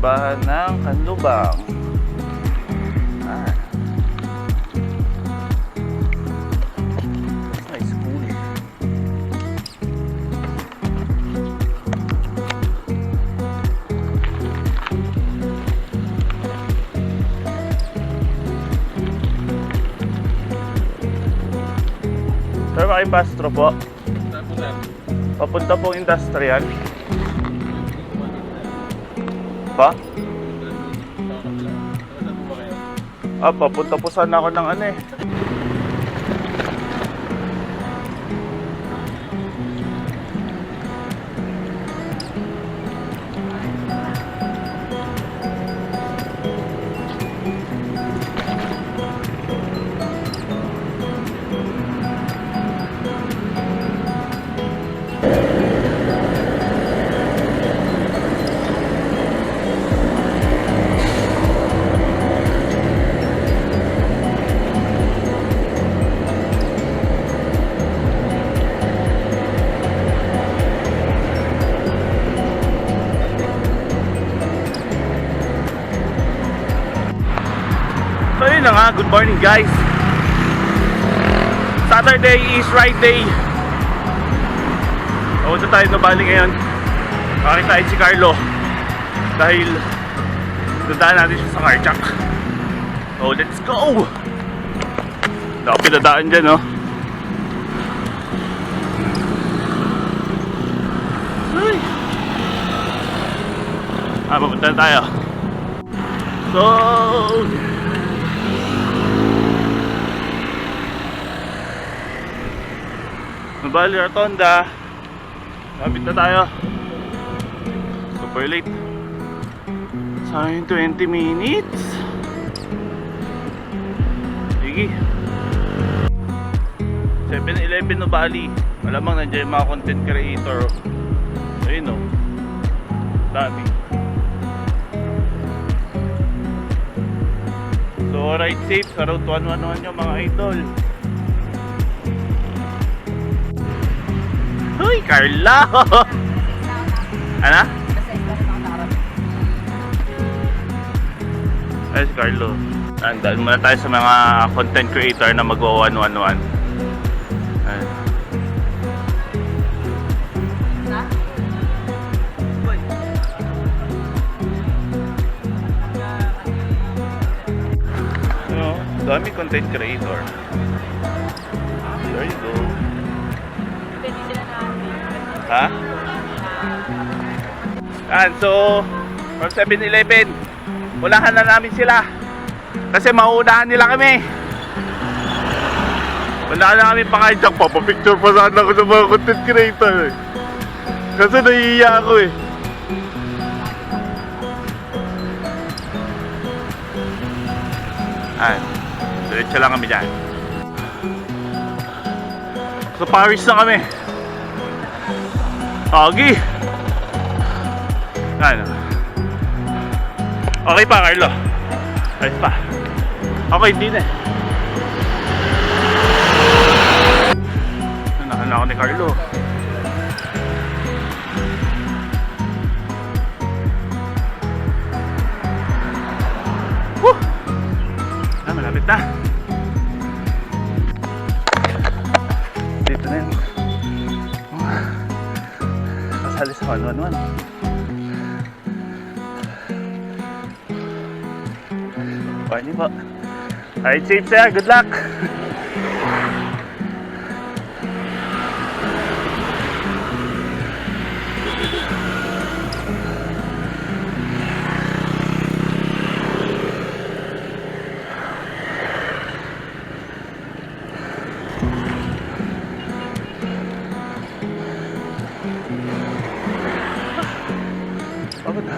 Simbahan ng Kanlubang. Nice school. Sir, makipastro po. Papunta pong industrial. Pa? Papunta po sana ako ng ano eh. So yun na nga, good morning guys. Saturday is ride day. Punta tayo na bali ngayon. Kakitain si Carlo dahil dadaan natin siya sa carjack. So let's go. Dako pinadaan dyan, no? Papunta na tayo. So Nabali Rotonda. Kapit na tayo. Super late. Sayang 20 minutes. Sige. 7-Eleven Nabali. Malamang nandiyan yung mga content creator. Ayun o. Dami. So ride safe sa Route 111 nyo mga idol. Uy, Carla! Ano? Ay, si Carlo. Andaan muna tayo sa mga content creator na magwa-111. Ay. Ano? Dami content creator. There you go. Ha? So from 7-Eleven ulahan na namin sila kasi mauunahan nila kami. Wala na kami pang-hijack. Papapicture pa sana ako sa mga content creator eh. Kasi nahihiya ako eh. Diretso lang kami dyan. So Paris na kami. Agi. Ano? Okay pa, Carlo? Ayos pa. Okay, hindi na. Nanahan ako ni Carlo. Woo! Malapit na. Dito na yun. Kasali sa 111. Pwede po. Ride safe sir, good luck! Pagod na.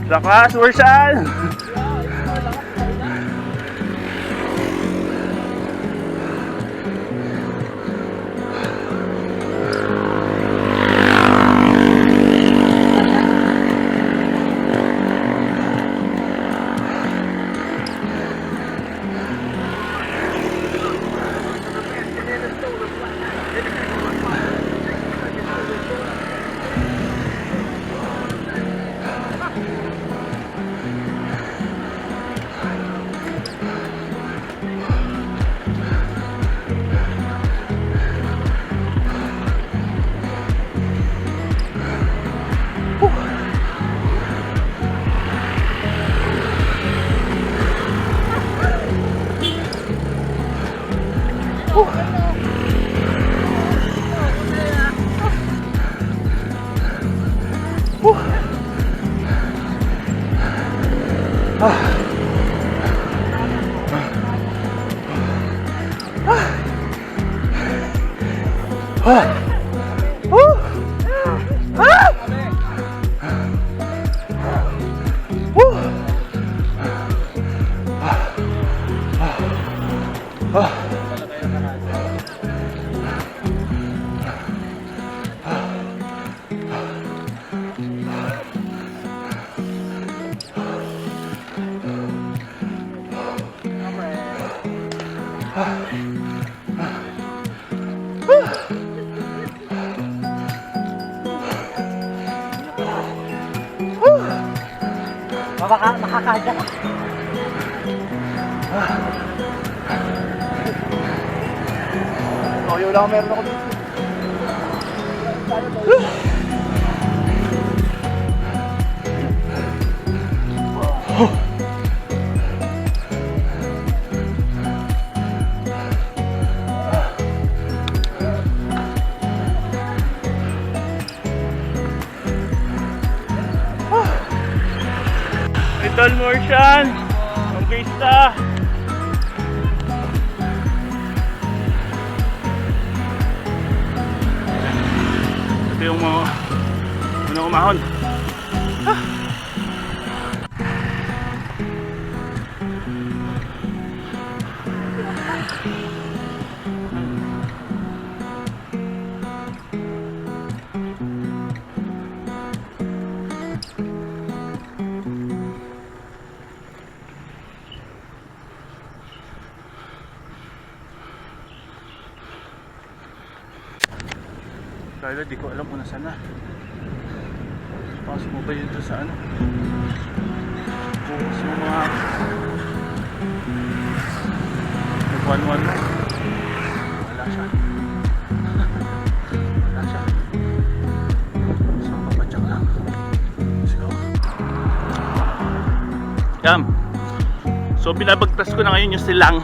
Lakas, Marshall! Makakadya ka. Toyo lang meron ako dito. Little Martian, conquista. Ito yung mga unang umahon. Kaya di ko alam kung nasaan na. Pasok mo ba yun sa ano? Bukas yung mga nag-1-1 na. Wala siya. Wala siya. So papadyak lang. Let's go. Yan. So binabagtas ko na ngayon yung silang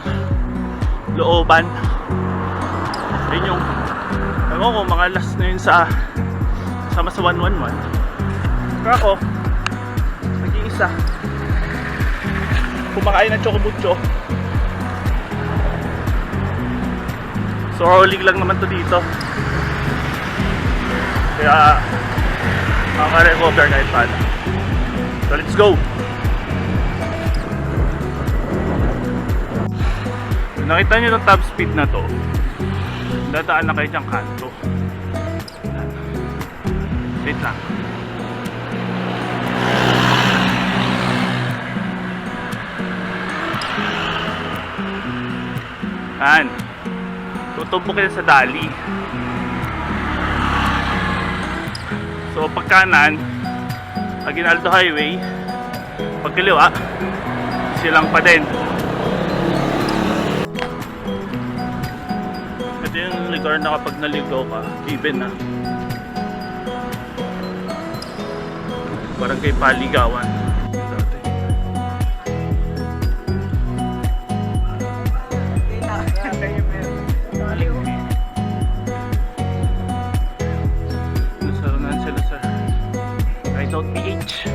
looban. Ayun yung ewan ko, mga last na yun sa 111. Pero ako, nag-iisa kumakain ng chocobucho. So rolling lang naman to dito, kaya makaka-recover kahit paano. So let's go. Kung nakita nyo yung top speed na to, dadaan na kayo diyang kanto. Wait lang. Yan. Tutubo kayo sa dali. So pag kanan, Aguinaldo Highway. Pag kaliwa, silang pa din. Ito yung lugar na kapag naligaw ka, even na. Parang kay Paligawan. Dati. Nasarunan sila sa Rideout PH.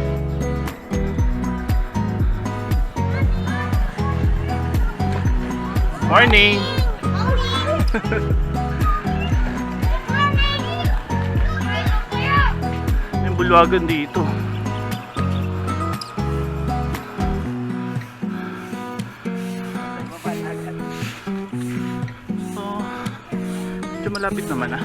Morning! May bulwagan dito. Medyo malapit naman ah.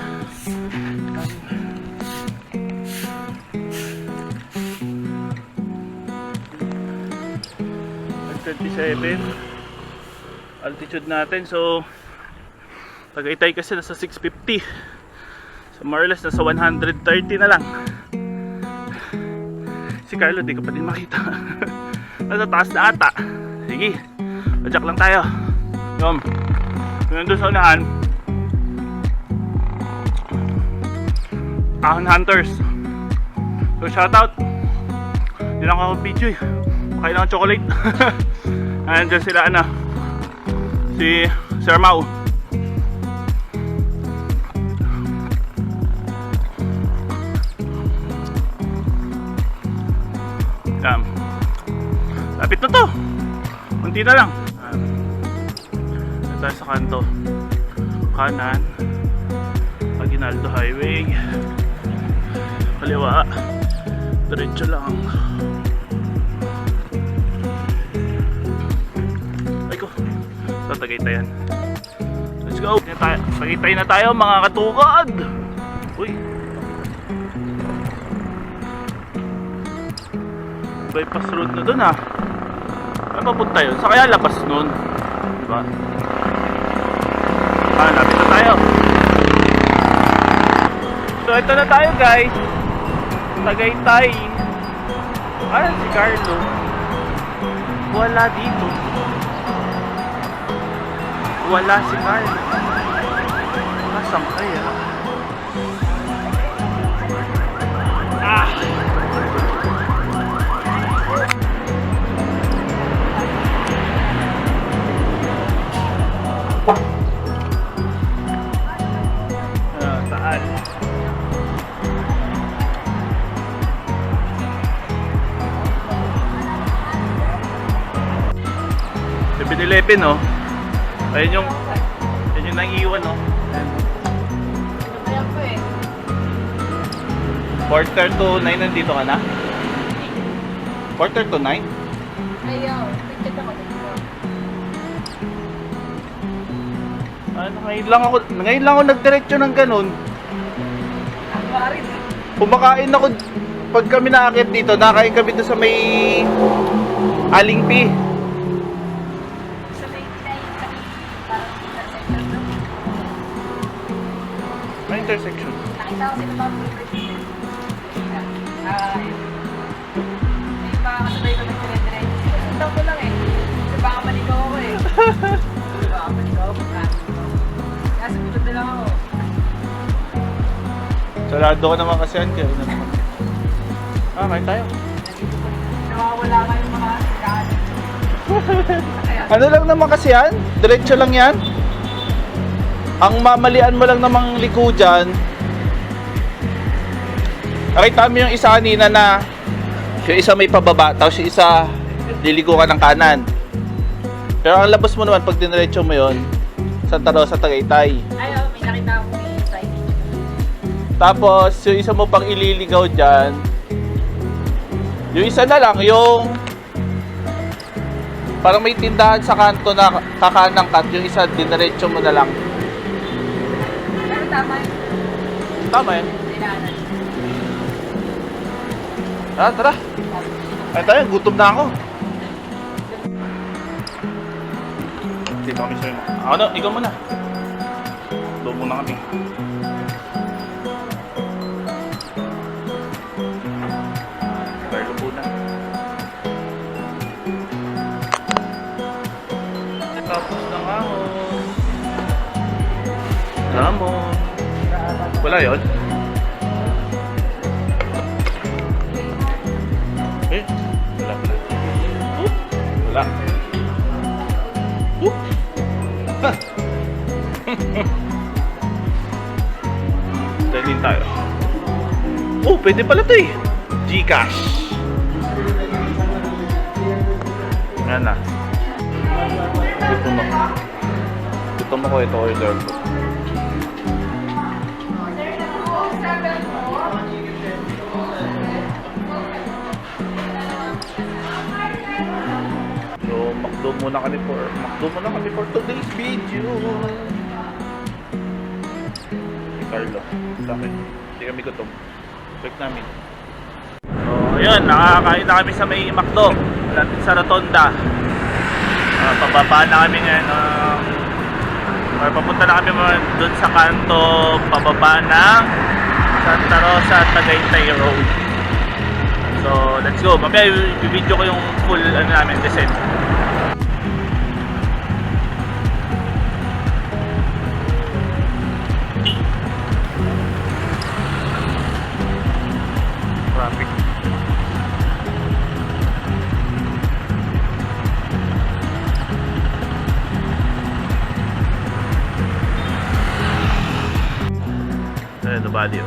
27 altitude natin, so Tagaytay kasi nasa 650, so more or less nasa 130 na lang. Si Carlo di ko pa din makita. Nasa taas na ata. Sige, adjust lang tayo. Kung nandun sa unahan, Ahon Hunters, so shoutout. Hindi lang ako video eh, kain ng chocolate. Andyan sila si Sir Mau. Lapit na to, kunti na lang. Ito sa kanto kanan, Aguinaldo Highway, kaliwa diretso lang. Ay ko, sa Tagaytayan. Let's go. Tagaytay na tayo mga katukad. Uy, bypass road na dun ah. Saan papunta yun? Sa kaya labas nun, diba? Lapit na tayo. So ito na tayo guys, Tagaytay. Si Carlo wala dito. Wala si Carlo. Nasaan kaya? Saan? 7-Eleven oh. Ayun yung nangiwan oh. Ayan po eh. 4:45 nandito ka na? 4:45? Ayaw, nag-chat ako dito. Ngayon lang ako nagdiretso ng ganun. Ang marin. Kumakain ako pag kami naakyat dito, nakain kami doon sa may Alingpi. Sa may parang intersection no? May intersection. Nakita ko sila pa po president. May mga kasabay ko nagdire-diretso. Sundan ko lang eh. Kasi baka maligaw ako eh. Baka maligaw ako. Kaya sumunod na lang ako. Sarado ka naman kasi yan. Kaya naman. Kain tayo. Nawawala ka yung mga sigahan. Ano lang naman kasi yan? Diretso lang yan. Ang mamalian mo lang namang liko dyan. Nakita mo yung isa kanina na yung isa may pababa, tapos yung isa liligo ka ng kanan. Pero ang labas mo naman pag diniretso mo yun, Santa Rosa, Tagaytay. Ay, may nakita ako may signage. Tapos yung isa mo pang ililigaw dyan, yung isa na lang, yung parang may tindahan sa kanto na kakanang kat, yung isa diniretso mo na lang. Pero tama yun. Tama yun. Kailangan. Tara. Ay tayo, gutom na ako. Hindi pa kami sa'yo. Ano, ikaw muna. Doon muna kami. Carlo muna. Tapos ng ahon. Ramon. Wala yun? Wala. Wala. Dalhin tayo. Pwede pala ito eh. Gcash. Yan na. Gutom ako, ito order ko. Makdo muna kami for today's video. Carlo. Sa akin. Hindi kami gutom. Check namin. So, ayun, nakakain na kami sa may McDo. Malapit sa Rotonda. Pababa na kami ngayon. Or papunta na kami doon sa kanto. Pababa ng Santa Rosa at Tagaytay Road. So, let's go. Mamaya i-video ko yung full ano namin, descent. Traffic. Ito bali.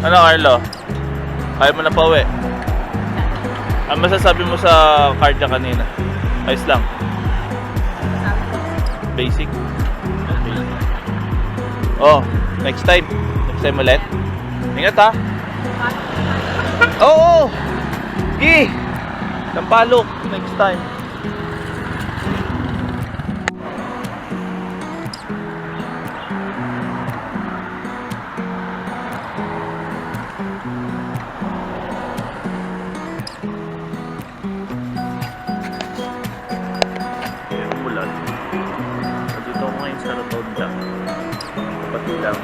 Ano Carlo? Kaya mo na pa uwi? Ano masasabi mo sa card niya kanina? Ayos lang. Basic? Oh, next time. Next time ulit. Ingat ha. Oo! Gi! Sampalok. Next time. Dito ako ngayon sa Rotonda. Pati lang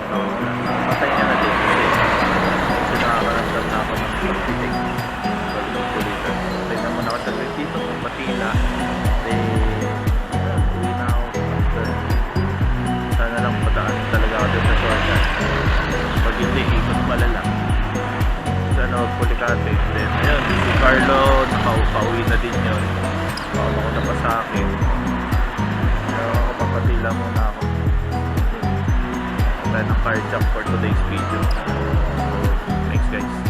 patay niya na din kasi nakakaramdam na ako ng pagtitig ng kulitan. Patay naman ako sa dito ng Patila. Uwi na ako after. Sana lang padaanin talaga ako dito sa shortcut. Pag hindi, ikot malala. Sana magpulikate. Then ayun, si Carlo nakauwi na din yun. Paano ko na pa sa akin. Papatila muna ako. Tayo ng car jump for today's video. So, thanks guys.